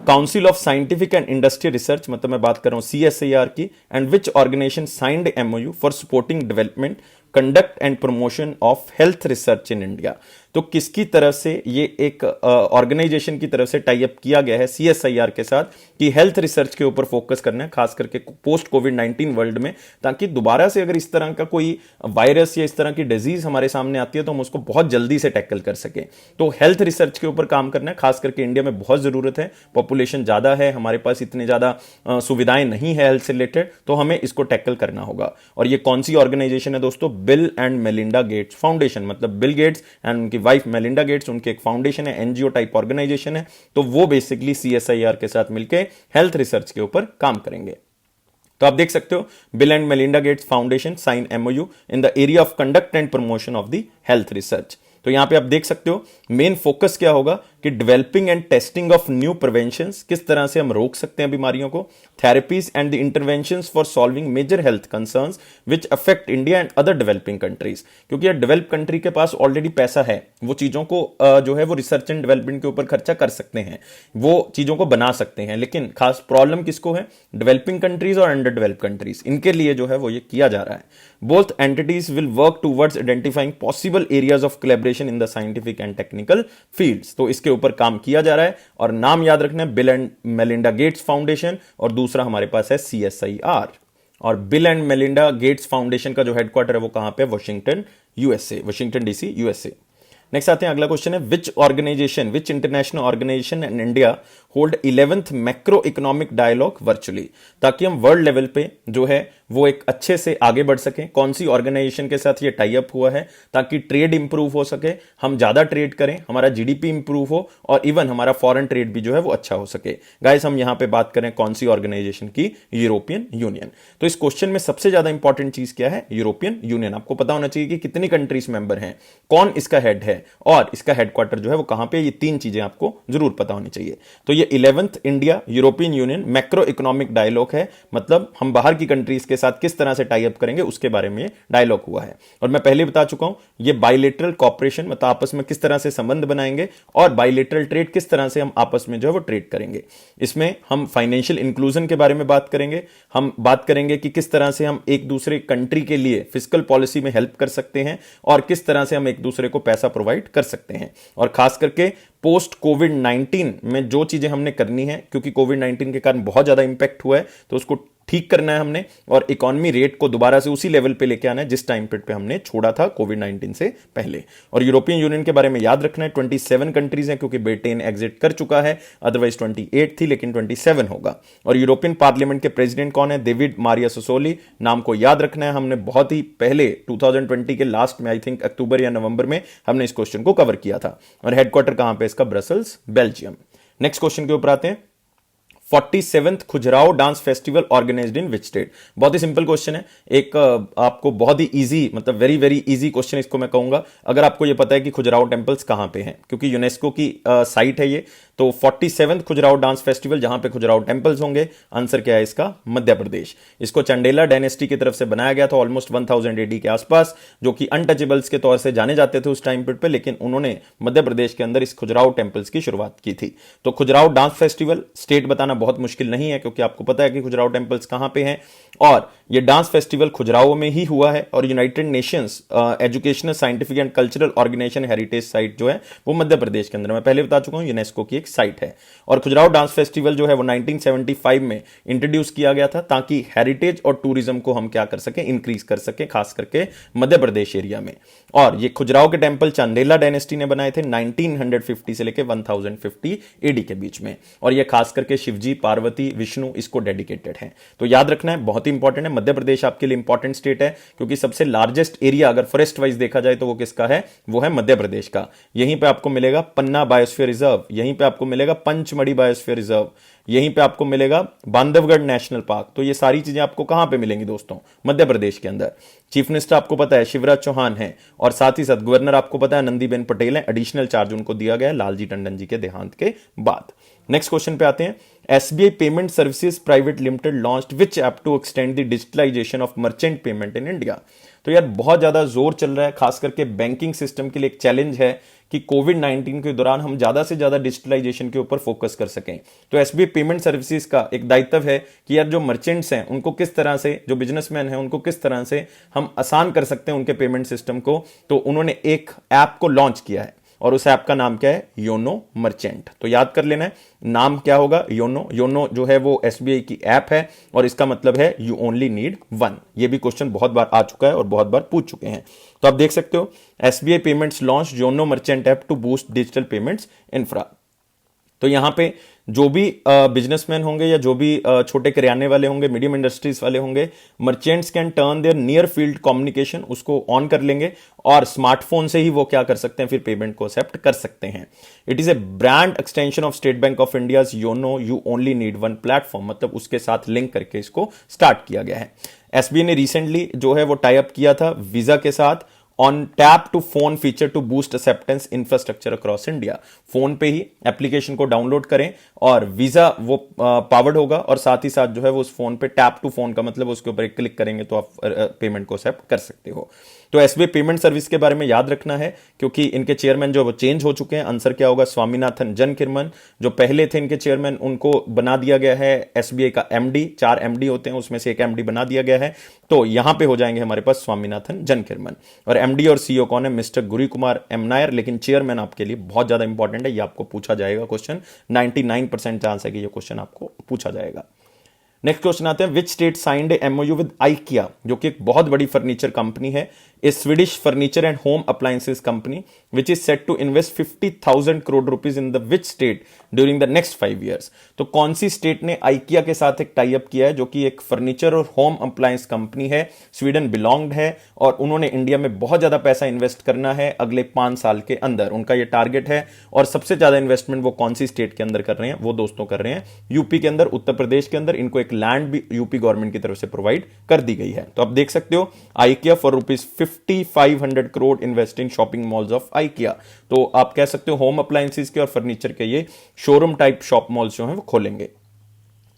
Council of scientific and industrial research, मतलब मैं बात कर रहा हूं CSIR की, and which organisation signed MOU for supporting development, conduct and promotion of health research in India. तो किसकी तरफ से ये एक ऑर्गेनाइजेशन की तरफ से टाई अप किया गया है CSIR के साथ कि हेल्थ रिसर्च के ऊपर फोकस करना है, खास करके पोस्ट कोविड-19 वर्ल्ड में, ताकि दोबारा से अगर इस तरह का कोई वायरस या इस तरह की डिजीज हमारे सामने आती है तो हम उसको बहुत जल्दी से टैकल कर सकें। तो हेल्थ रिसर्च के ऊपर काम करना है, खास करके इंडिया में बहुत जरूरत है, पॉपुलेशन ज्यादा है, हमारे पास इतने ज्यादा सुविधाएं नहीं है हेल्थ से रिलेटेड, तो हमें इसको टैकल करना होगा। और ये कौन सी ऑर्गेनाइजेशन है दोस्तों, bill and Melinda Gates foundation, मतलब बिल गेट्स एंड उनकी वाइफ मेलिंडा गेट्स, उनके एक फाउंडेशन है, NGO टाइप ऑर्गेनाइजेशन है। तो वो बेसिकली CSIR के साथ मिलकर हेल्थ रिसर्च के ऊपर काम करेंगे। तो आप देख सकते हो Bill and Melinda Gates Foundation sign MOU in the area of conduct and promotion of the health research. तो यहां पे आप देख सकते हो मेन फोकस क्या होगा कि developing and testing of new preventions, किस तरह से हम रोक सकते हैं बीमारियों को, therapies and the interventions for solving major health concerns which affect India and other developing countries. क्योंकि यार डेवलप कंट्री के पास ऑलरेडी पैसा है, वो चीजों को जो है वो रिसर्च एंड डेवलपमेंट के ऊपर खर्चा कर सकते हैं, वो चीजों को बना सकते हैं, लेकिन खास प्रॉब्लम किसको है, डेवलपिंग कंट्रीज और अंडर डेवलप कंट्रीज, इनके लिए जो है वो ये किया जा रहा है। Both entities will work towards identifying possible areas of collaboration in the scientific and technical fields. तो इसके ऊपर काम किया जा रहा है, और नाम याद रखना है, Bill and Melinda Gates Foundation, और दूसरा हमारे पास है CSIR। और Bill and Melinda Gates Foundation का जो हेडक्वार्टर है वो कहां पे, Washington USA, Washington DC USA। Next आते हैं, अगला क्वेश्चन है, which international organisation in India hold 11th macro economic dialogue virtually, ताकि हम वर्ल्ड लेवल पे जो है वो एक अच्छे से आगे बढ़ सकें। कौन सी ऑर्गेनाइजेशन के साथ ये टाई अप हुआ है, ताकि ट्रेड इंप्रूव हो सके, हम ज्यादा ट्रेड करें, हमारा GDP इंप्रूव हो, और इवन हमारा फॉरेन ट्रेड भी जो है वो अच्छा हो सके। गाइस हम यहां पे बात करें कौन सी ऑर्गेनाइजेशन की, यूरोपियन यूनियन। तो इस क्वेश्चन में सबसे ज्यादा इंपॉर्टेंट चीज क्या है, यूरोपियन यूनियन। आपको पता होना चाहिए कि कितनी कंट्रीज मेंबर हैं, कौन इसका हेड है, और इसका हेडक्वार्टर जो है वो कहां पे, ये तीन चीजें आपको जरूर पता होनी चाहिए। तो ये 11th India European Union macro economic dialogue है, मतलब हम बाहर की कंट्रीज के साथ किस तरह से टाई अप करेंगे उसके बारे में डायलॉग हुआ है। और मैं पहले बता चुका हूं ये बायलेटरल कॉपरेशन, मतलब आपस में किस तरह से संबंध बनाएंगे, और बायलेटरल ट्रेड किस तरह से हम आपस में जो है वो ट्रेड करेंगे। इसमें हम फाइनेंशियल इंक्लूजन के बारे में बात करेंगे, हम बात करेंगे कि किस तरह से हम एक दूसरे कंट्री के लिए फिस्कल पॉलिसी में हेल्प कर सकते हैं, और किस तरह से हम एक दूसरे को पैसा प्रोवाइड कर सकते हैं। और खास करके पोस्ट कोविड-19 में जो चीजें हमने करनी है, क्योंकि कोविड-19 के कारण बहुत ज्यादा इंपैक्ट हुआ है, तो उसको ठीक करना है हमने और इकोनॉमी रेट को दोबारा से उसी लेवल पे लेके आना है जिस टाइम पीरियड पे हमने छोड़ा था कोविड-19 से पहले। और यूरोपियन यूनियन के बारे में याद रखना है 27 कंट्रीज हैं क्योंकि ब्रिटेन एग्जिट कर चुका है, अदरवाइज 28 थी लेकिन 27 होगा। और यूरोपियन पार्लियामेंट के प्रेसिडेंट कौन है? David Maria Sassoli. नाम को याद रखना है, हमने बहुत ही पहले 2020 के लास्ट में आई थिंक अक्टूबर या नवंबर में हमने इस क्वेश्चन को कवर किया था। और हेडक्वार्टर कहां पे इसका? Brussels, Belgium. नेक्स्ट क्वेश्चन के ऊपर आते हैं। 47th Khajuraho dance festival organised in which state? बहुत ही सिंपल क्वेश्चन है, एक आपको बहुत ही इजी, मतलब वेरी वेरी इजी क्वेश्चन इसको मैं कहूंगा, अगर आपको ये पता है कि खुजराहो टेम्पल्स कहां पे हैं, क्योंकि यूनेस्को की साइट है ये। तो 47th खुजराहो डांस फेस्टिवल जहां पे खुजराहो टेम्पल्स होंगे, आंसर क्या है इसका? मध्य प्रदेश। इसको चंडेला डायनेस्टी की तरफ से बनाया गया था ऑलमोस्ट 1000 एडी के आसपास, जो कि अनटचेबल्स के तौर से जाने जाते थे उस टाइम पीरियड पे, लेकिन उन्होंने मध्य प्रदेश के अंदर इस खुजराहो टेम्पल्स की शुरुआत की थी। तो खुजराहो डांस फेस्टिवल स्टेट बताना बहुत मुश्किल नहीं है क्योंकि आपको पता है कि खुजराहो टेम्पल्स कहां पे हैं। और ये डांस फेस्टिवल खुजराहो में ही हुआ है और United Nations Educational Scientific and Cultural Organisation heritage site जो है वो मध्य प्रदेश के अंदर, मैं पहले बता चुका हूं, यूनेस्को की एक साइट है। और खुजराहो डांस फेस्टिवल जो है वो 1975 में इंट्रोड्यूस किया गया था ताकि हेरिटेज और टूरिज्म को हम क्या कर सके? इंक्रीज कर सके, खास करके मध्य प्रदेश एरिया में। और ये खुजराहो के टेंपल चंदेला डायनेस्टी ने बनाए थे 1950 से लेके 1050 एडी के बीच में। और ये खास करके शिवजी, पार्वती, विष्णु इसको डेडिकेटेड है। तो याद रखना है, बहुत ही इंपॉर्टेंट है। मध्य प्रदेश आपके लिए इंपॉर्टेंट स्टेट है क्योंकि सबसे लार्जेस्ट एरिया अगर फॉरेस्ट वाइज देखा जाए तो वो किसका है? वो है मध्य प्रदेश का। यहीं पे आपको मिलेगा पन्ना बायोस्फीयर रिजर्व, यहीं पे आपको मिलेगा पंचमढ़ी बायोस्फीयर रिजर्व, यहीं पे आपको मिलेगा बांधवगढ़ नेशनल पार्क। तो ये सारी चीजें आपको कहां पे मिलेंगी दोस्तों? मध्य प्रदेश के अंदर। चीफ मिनिस्टर आपको पता है शिवराज चौहान है और साथ ही साथ गवर्नर आपको पता है नंदीबेन पटेल है। एडिशनल चार्ज उनको दिया गया लालजी टंडन जी के देहांत के बाद। नेक्स्ट क्वेश्चन पे आते हैं। SBI payment services private limited launched which app to extend the digitalisation of merchant payment in India? तो यार बहुत ज्यादा जोर चल रहा है, खास करके बैंकिंग सिस्टम के लिए एक चैलेंज है कि कोविड-19 के दौरान हम ज्यादा से ज्यादा डिजिटलाइजेशन के ऊपर फोकस कर सकें। तो एसबीआई पेमेंट सर्विसेज का एक दायित्व है कि यार जो मर्चेंट्स हैं उनको किस तरह से, जो बिजनेसमैन हैं उनको किस तरह से हम आसान कर सकते हैं उनके पेमेंट सिस्टम को। तो उन्होंने एक ऐप को लॉन्च किया है और उस ऐप का नाम क्या है? YONO merchant. तो याद कर लेना है नाम क्या होगा? योनो। योनो जो है वो एसबीआई की ऐप है और इसका मतलब है यू ओनली नीड वन। ये भी क्वेश्चन बहुत बार आ चुका है और बहुत बार पूछ चुके हैं। तो आप देख सकते हो SBI payments launch YONO merchant app to boost digital payments infra. तो यहां पे जो भी बिजनेसमैन होंगे या जो भी छोटे किराने वाले होंगे, मीडियम इंडस्ट्रीज वाले होंगे, merchants can turn their near field communication, उसको ऑन कर लेंगे और स्मार्टफोन से ही वो क्या कर सकते हैं? फिर पेमेंट को एक्सेप्ट कर सकते हैं। It is a brand extension of state bank of India YONO you only need one platform, मतलब उसके साथ लिंक करके इसको स्टार्ट किया गया है। एसबीआई ने रिसेंटली जो है वो टाई अप किया था वीजा के साथ on tap to phone feature to boost acceptance infrastructure across India. Phone पे ही एप्लीकेशन को डाउनलोड करें और वीजा वो पावर्ड होगा और साथ ही साथ जो है वो उस फोन पे टैप टू फोन का मतलब उसके ऊपर एक क्लिक करेंगे तो आप पेमेंट को एक्सेप्ट कर सकते हो। तो एसबीआई पेमेंट सर्विस के बारे में याद रखना है क्योंकि इनके चेयरमैन जो वो चेंज हो चुके हैं। आंसर क्या होगा? स्वामीनाथन जनकिरमन जो पहले थे इनके चेयरमैन, उनको बना दिया गया है एसबीआई का एमडी। 4 एमडी होते हैं, उसमें से एक एमडी बना दिया गया है। तो यहां पे हो जाएंगे हमारे पास स्वामीनाथन जनकिरमन। और एमडी और सीईओ कौन है? मिस्टर गुरी कुमार एम नायर। लेकिन चेयरमैन आपके लिए बहुत ज्यादा इंपॉर्टेंट है, ये आपको पूछा जाएगा क्वेश्चन। 99% चांस है कि ये क्वेश्चन आपको पूछा जाएगा। नेक्स्ट क्वेश्चन आते हैं। Which state signed MOU with IKEA, जो कि एक बहुत बड़ी फर्नीचर कंपनी है, a Swedish furniture and home appliances company which is set to invest 50,000 crore rupees in the which state during the next 5 years? तो कौन सी स्टेट ने आइकिया के साथ एक टाई अप किया है, जो कि एक फर्नीचर और होम अप्लायंस कंपनी है, स्वीडन बिलोंग्ड है और उन्होंने इंडिया में बहुत ज्यादा पैसा इन्वेस्ट करना है अगले 5 साल के अंदर, उनका ये टारगेट है। और सबसे ज्यादा इन्वेस्टमेंट वो कौन सी स्टेट के अंदर कर रहे हैं? वो दोस्तों कर रहे हैं यूपी के अंदर, उत्तर प्रदेश के अंदर। इनको एक लैंड भी यूपी गवर्नमेंट की तरफ से प्रोवाइड कर दी गई है। तो आप देख सकते हो IKEA for rupees 5500 crore invest in shopping malls of IKEA. तो आप कह सकते हो होम अप्लायंसेस के और फर्नीचर के ये शोरूम टाइप शॉप मॉल्स जो हैं वो खोलेंगे।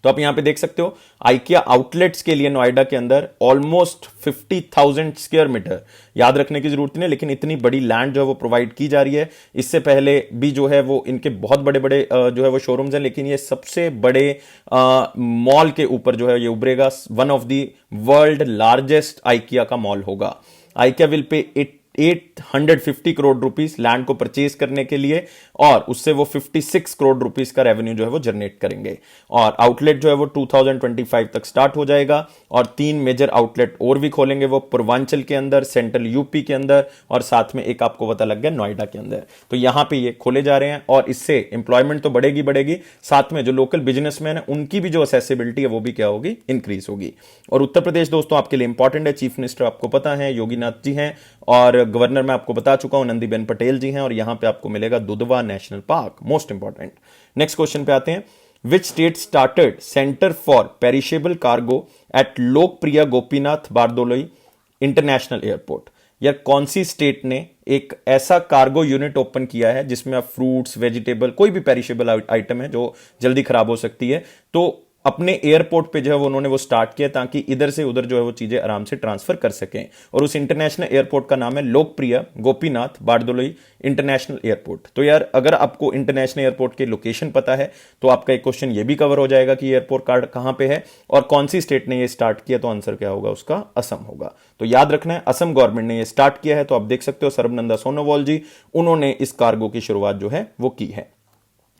तो आप यहां पे देख सकते हो आइकिया आउटलेट्स के लिए नोएडा के अंदर ऑलमोस्ट 50,000 स्क्वायर मीटर, याद रखने की जरूरत नहीं, लेकिन इतनी बड़ी लैंड जो है वो प्रोवाइड की जा रही है। इससे पहले भी जो है वो इनके बहुत बड़े बड़े जो है वो शोरूम्स हैं, लेकिन ये सबसे बड़े मॉल के ऊपर जो है ये उभरेगा। One of the world largest IKEA का मॉल होगा। IKEA will pay 850 crore rupees land को परचेज करने के लिए, और उससे वो 56 करोड़ रुपीस का रेवेन्यू जो है वो जनरेट करेंगे। और आउटलेट जो है वो 2025 तक स्टार्ट हो जाएगा, और 3 मेजर आउटलेट और भी खोलेंगे, वो पूर्वांचल के अंदर, सेंट्रल यूपी के अंदर, और साथ में एक आपको पता लग गया नोएडा के अंदर। तो यहां पे ये खोले जा रहे हैं, और इससे इंप्लॉयमेंट तो बढ़ेगी बढ़ेगी, साथ में जो लोकल बिजनेसमैन है उनकी भी जो असेसिबिलिटी है वो भी क्या होगी, इंक्रीज होगी। और उत्तर प्रदेश दोस्तों आपके लिए इंपॉर्टेंट है, चीफ मिनिस्टर आपको पता है योगीनाथ जी हैं, और गवर्नर मैं आपको बता चुका हूं नंदीबेन पटेल जी हैं, और यहां पे आपको मिलेगा Dudhwa national park, most important. Next question पे आते हैं, which state started centre for perishable cargo at Lokpriya Gopinath Bordoloi international airport? यार कौन सी स्टेट ने एक ऐसा कार्गो यूनिट ओपन किया है जिसमें आप फ्रूट्स, वेजिटेबल, कोई भी पेरिशेबल आइटम है जो जल्दी खराब हो सकती है, तो अपने एयरपोर्ट पे जो है वो उन्होंने वो स्टार्ट किया, ताकि इधर से उधर जो है वो चीजें आराम से ट्रांसफर कर सकें। और उस इंटरनेशनल एयरपोर्ट का नाम है लोकप्रिया गोपीनाथ बारदोलोई इंटरनेशनल एयरपोर्ट। तो यार अगर आपको इंटरनेशनल एयरपोर्ट की लोकेशन पता है तो आपका एक क्वेश्चन ये भी कवर हो जाएगा कि एयरपोर्ट कार्ड कहां पे है और कौन सी स्टेट ने ये स्टार्ट किया, तो आंसर क्या होगा उसका, असम होगा। तो याद रखना है असम गवर्नमेंट ने ये स्टार्ट किया है। तो आप देख सकते हो सर्बानंद सोनोवाल जी, उन्होंने इस कार्गो की शुरुआत जो है वो की है।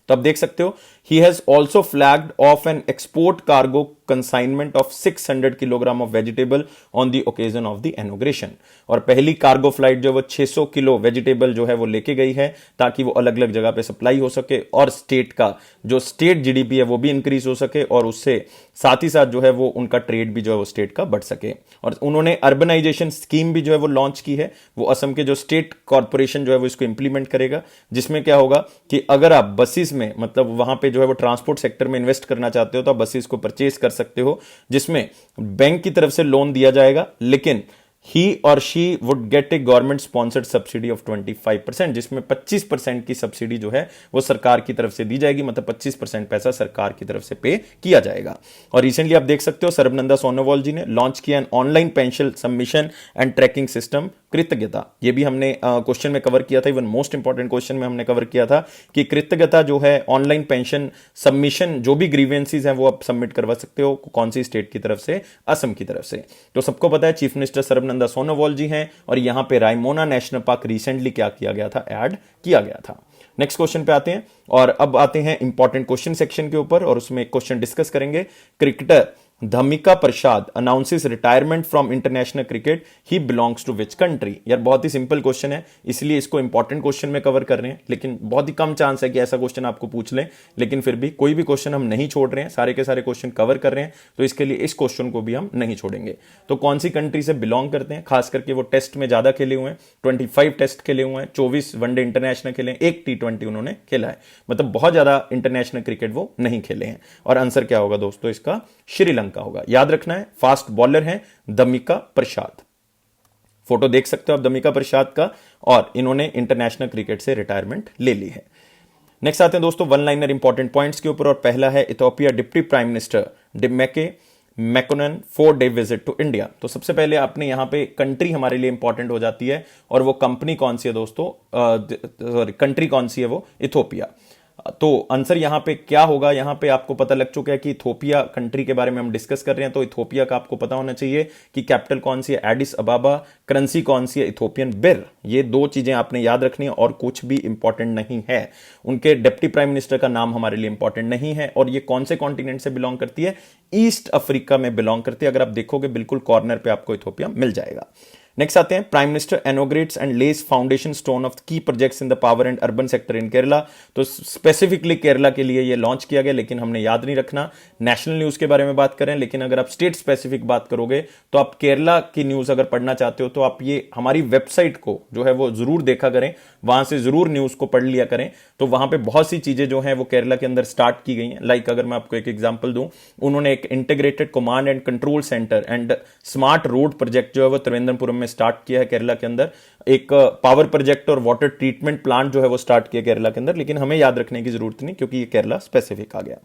तो आप देख सकते हो, he has also flagged off an export cargo consignment of 600 kilogram of vegetable on the occasion of the inauguration. और पहली कार्गो फ्लाइट जो वो 600 किलो वेजिटेबल जो है वो लेके गई है, ताकि वो अलग अलग जगह पे सप्लाई हो सके, और स्टेट का जो स्टेट जीडीपी है वो भी इंक्रीज हो सके, और उससे साथ ही साथ जो है वो उनका ट्रेड भी जो है वो स्टेट का बढ़ सके। और उन्होंने अर्बनाइजेशन स्कीम भी जो है वो लॉन्च की है, वो असम के जो स्टेट कॉर्पोरेशन जो है वो इसको इंप्लीमेंट करेगा, जिसमें क्या होगा कि अगर आप बसेस में, मतलब वहां पे जो है वो ट्रांसपोर्ट सेक्टर में इन्वेस्ट करना चाहते हो तो आप बसेस को परचेज कर सकते हो, जिसमें बैंक की तरफ से लोन दिया जाएगा, लेकिन he or she would get a government sponsored subsidy of 25%, जिसमें 25% की सब्सिडी जो है वो सरकार की तरफ से दी जाएगी, मतलब 25% पैसा सरकार की तरफ से पे किया जाएगा। और रिसेंटली आप देख सकते हो सर्बानंद सोनोवाल जी ने लॉन्च किया an online pension submission and tracking system कृतज्ञता। ये भी हमने क्वेश्चन में कवर किया था, इवन मोस्ट इंपॉर्टेंट क्वेश्चन में हमने कवर किया था कि कृतज्ञता जो है ऑनलाइन पेंशन सबमिशन, जो भी ग्रीवेंसीज हैं वो आप सबमिट करवा सकते हो, कौन सी स्टेट की तरफ से, असम की तरफ से। तो सबको पता है चीफ मिनिस्टर सर्बानंद सोनोवाल जी हैं, और यहां पे रायमोना नेशनल पार्क रिसेंटली क्या किया गया था, ऐड किया गया था। नेक्स्ट क्वेश्चन पे आते हैं, और अब आते हैं इंपॉर्टेंट क्वेश्चन सेक्शन के ऊपर, और उसमें एक क्वेश्चन डिस्कस करेंगे। Cricketer Dhammika Prasad announces retirement from international cricket, he belongs to which country? यार बहुत ही सिंपल क्वेश्चन है, इसलिए इसको इंपॉर्टेंट क्वेश्चन में कवर कर रहे हैं, लेकिन बहुत ही कम चांस है कि ऐसा क्वेश्चन आपको पूछ लें, लेकिन फिर भी कोई भी क्वेश्चन हम नहीं छोड़ रहे हैं, सारे के सारे क्वेश्चन कवर कर रहे हैं, तो इसके लिए इस क्वेश्चन को भी हम नहीं छोड़ेंगे। तो कौन सी कंट्री से बिलोंग करते हैं, खास करके वो टेस्ट में ज्यादा खेले हुए हैं, 25 टेस्ट खेले हुए हैं, 24 वनडे इंटरनेशनल खेले, 1 T20 उन्होंने खेला है, मतलब बहुत ज्यादा इंटरनेशनल क्रिकेट वो नहीं खेले हैं। और आंसर क्या होगा दोस्तों इसका, श्रीलंका होगा। याद रखना है, फास्ट बॉलर हैं धमिका प्रसाद, फोटो देख सकते हो आप धमिका प्रसाद का, और इन्होंने इंटरनेशनल क्रिकेट से रिटायरमेंट ले ली है। नेक्स्ट आते हैं दोस्तों वन लाइनर इंपॉर्टेंट पॉइंट्स के ऊपर, और पहला है Ethiopia deputy prime minister Demeke Mekonnen 4-day visit to India. तो सबसे पहले आपने यहां पे कंट्री हमारे लिए इंपॉर्टेंट हो जाती है, और वो कंपनी कौन सी है दोस्तों, कंट्री कौन सी है, वो इथियोपिया। तो आंसर यहां पे क्या होगा, यहां पे आपको पता लग चुका है कि इथियोपिया कंट्री के बारे में हम डिस्कस कर रहे हैं, तो इथियोपिया का आपको पता होना चाहिए कि कैपिटल कौन सी है, एडिस अबाबा, करेंसी कौन सी है, इथियोपियन बिर। ये 2 चीजें आपने याद रखनी है, और कुछ भी इंपॉर्टेंट नहीं है। उनके डिप्टी प्राइम मिनिस्टर का नाम हमारे लिए इंपॉर्टेंट नहीं है, और ये कौन से कॉन्टिनेंट से बिलोंग करती है, ईस्ट अफ्रीका में बिलोंग करती है। अगर आप देखोगे बिल्कुल कॉर्नर पे आपको इथियोपिया मिल जाएगा। नेक्स्ट आते हैं, prime minister inaugurates and lays foundation stone of key projects in the power and urban sector in Kerala. तो स्पेसिफिकली केरला के लिए ये लॉन्च किया गया, लेकिन हमने याद नहीं रखना, नेशनल न्यूज के बारे में बात करें, लेकिन अगर आप स्टेट स्पेसिफिक बात करोगे तो आप केरला की न्यूज अगर पढ़ना चाहते हो तो आप ये हमारी वेबसाइट को जो है वो जरूर देखा करें, वहां से जरूर न्यूज को पढ़ लिया करें। तो वहां पे बहुत सी चीजें जो है वो केरला के अंदर स्टार्ट की गई हैं। लाइक अगर मैं आपको एक एग्जांपल दूं, उन्होंने एक integrated command and control centre and smart road project जो है वो त्रिवेंद्रपुरम में स्टार्ट किया है केरला के अंदर। एक पावर प्रोजेक्ट और वाटर ट्रीटमेंट प्लांट जो है वो स्टार्ट किया केरला के अंदर, लेकिन हमें याद रखने की जरूरत नहीं क्योंकि ये केरला स्पेसिफिक आ गया।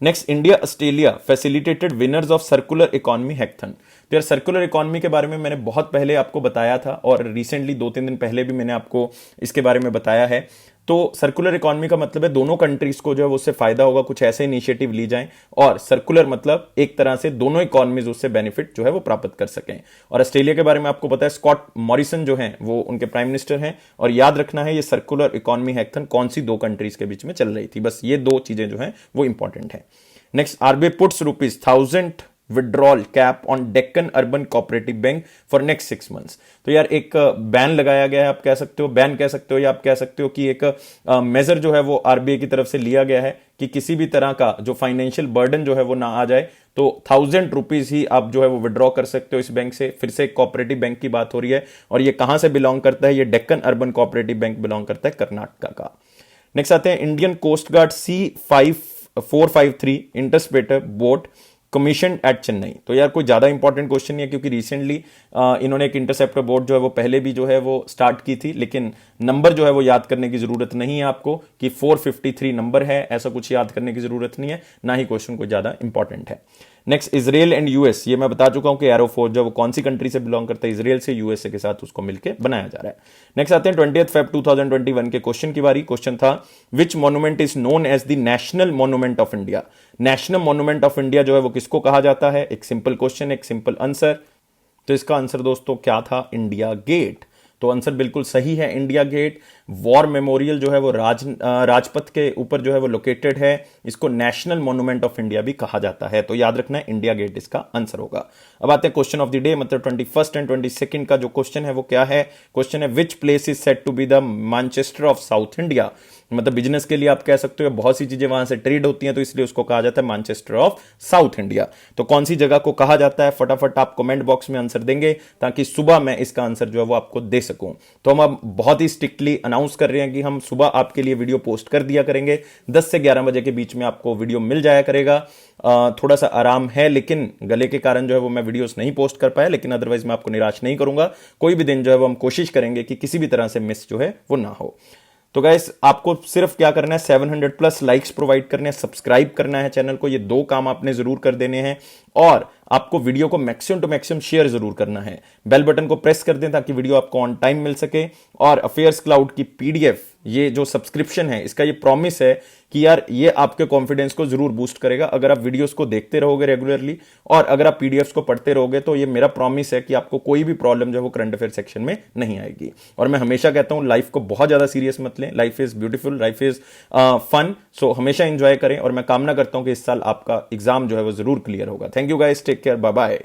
Next, India Australia facilitated winners of circular economy hackathon. तो यार सर्कुलर इकोनॉमी के बारे में मैंने बहुत पहले आपको बताया था, और रिसेंटली 2-3 दिन पहले भी मैंने आपको इसके बारे में बताया है। तो सर्कुलर इकोनॉमी का मतलब है दोनों कंट्रीज को जो है उससे फायदा होगा, कुछ ऐसे इनिशिएटिव ली जाएं, और सर्कुलर मतलब एक तरह से दोनों इकोनॉमीज उससे बेनिफिट जो है वो प्राप्त कर सकें। और ऑस्ट्रेलिया के बारे में आपको पता है, स्कॉट मॉरिसन जो है वो उनके प्राइम मिनिस्टर हैं, और याद रखना है ये सर्कुलर इकोनॉमी हैकेथन कौन सी दो कंट्रीज के बीच में चल रही थी, बस ये दो चीजें जो है वो इंपॉर्टेंट है। Next, RBI puts ₹1000 withdrawal cap on Deccan urban cooperative bank for next 6 months. तो यार एक बैन लगाया गया है, आप कह सकते हो, बैन कह सकते हो, या आप कह सकते हो कि एक मेजर जो है वो आरबीआई की तरफ से लिया गया है कि किसी भी तरह का जो फाइनेंशियल बर्डन जो है वो ना आ जाए। तो ₹1000 ही आप जो है वो विड्रॉ कर सकते हो इस बैंक से। फिर से एक कोऑपरेटिव बैंक की बात हो रही है, और ये कहां से बिलोंग करता है, ये Deccan urban cooperative bank belong करता है कर्नाटका का। नेक्स्ट आते हैं, Indian coast guard C453 interceptor boat commission at Chennai. तो यार कोई ज्यादा इंपॉर्टेंट क्वेश्चन नहीं है, क्योंकि रिसेंटली इन्होंने एक इंटरसेप्टर बोट जो है वो पहले भी जो है वो स्टार्ट की थी, लेकिन नंबर जो है वो याद करने की जरूरत नहीं है आपको कि 453 नंबर है, ऐसा कुछ याद करने की जरूरत नहीं है, ना ही क्वेश्चन कोई ज्यादा इंपॉर्टेंट है। नेक्स्ट, इजराइल एंड यूएस, ये मैं बता चुका हूं कि एरोफोर्स जो वो कौन सी कंट्री से बिलोंग करता है, इजराइल से, यूएसए के साथ उसको मिलकर बनाया जा रहा है। नेक्स्ट आते हैं 20 Feb 2021 के क्वेश्चन की बारी। क्वेश्चन था, which monument is known as the national monument of India. National monument of India जो है वो किसको कहा जाता है, एक सिंपल क्वेश्चन, एक सिंपल आंसर। तो इसका आंसर दोस्तों क्या था, इंडिया गेट। तो आंसर बिल्कुल सही है, इंडिया गेट। वॉर मेमोरियल जो है वो राजपथ के ऊपर जो है वो लोकेटेड है, इसको नेशनल मॉन्यूमेंट ऑफ इंडिया भी कहा जाता है। तो याद रखना है, इंडिया गेट इसका आंसर होगा। अब आते हैं क्वेश्चन ऑफ द डे, मतलब 21 एंड 22 का जो क्वेश्चन है वो क्या है। क्वेश्चन है, which place is said to be the Manchester of South India. मतलब बिजनेस के लिए आप कह सकते हो, बहुत सी चीजें वहां से ट्रेड होती हैं, तो इसलिए उसको कहा जाता है मैनचेस्टर ऑफ साउथ इंडिया। तो कौन सी जगह को कहा जाता है, फटाफट आप कमेंट बॉक्स में आंसर देंगे, ताकि सुबह मैं इसका आंसर जो है वो आपको दे सकूं। तो हम अब बहुत ही स्ट्रिक्टली अनाउंस कर रहे हैं कि हम सुबह आपके लिए वीडियो पोस्ट कर दिया करेंगे, 10 से 11 बजे के बीच में आपको वीडियो मिल जाया करेगा। थोड़ा सा आराम है, लेकिन गले के कारण जो है वो मैं वीडियोस नहीं पोस्ट कर पाया, लेकिन अदरवाइज मैं आपको निराश नहीं करूंगा। कोई भी दिन जो है वो हम कोशिश करेंगे कि किसी भी तरह से मिस जो है वो ना हो। तो गाइस, आपको सिर्फ क्या करना है, 700+ लाइक्स प्रोवाइड करने हैं, सब्सक्राइब करना है चैनल को, ये दो काम आपने जरूर कर देने हैं, और आपको वीडियो को मैक्सिमम टू मैक्सिमम शेयर जरूर करना है। बेल बटन को प्रेस कर दें ताकि वीडियो आपको ऑन टाइम मिल सके। और अफेयर्स क्लाउड की पीडीएफ, ये जो सब्सक्रिप्शन है, इसका ये प्रॉमिस है कि यार ये आपके कॉन्फिडेंस को जरूर बूस्ट करेगा अगर आप वीडियोस को देखते रहोगे रेगुलरली, और अगर आप पीडीएफ्स को पढ़ते रहोगे, तो ये मेरा प्रॉमिस है कि आपको कोई भी प्रॉब्लम जो है वो करंट अफेयर सेक्शन में नहीं आएगी। और मैं हमेशा कहता हूं, लाइफ को बहुत ज्यादा सीरियस मत लें, life is beautiful, life is fun, so हमेशा एंजॉय करें। और मैं कामना करता हूं कि इस साल आपका एग्जाम जो है वो जरूर क्लियर होगा। Thank you guys, take care, bye bye.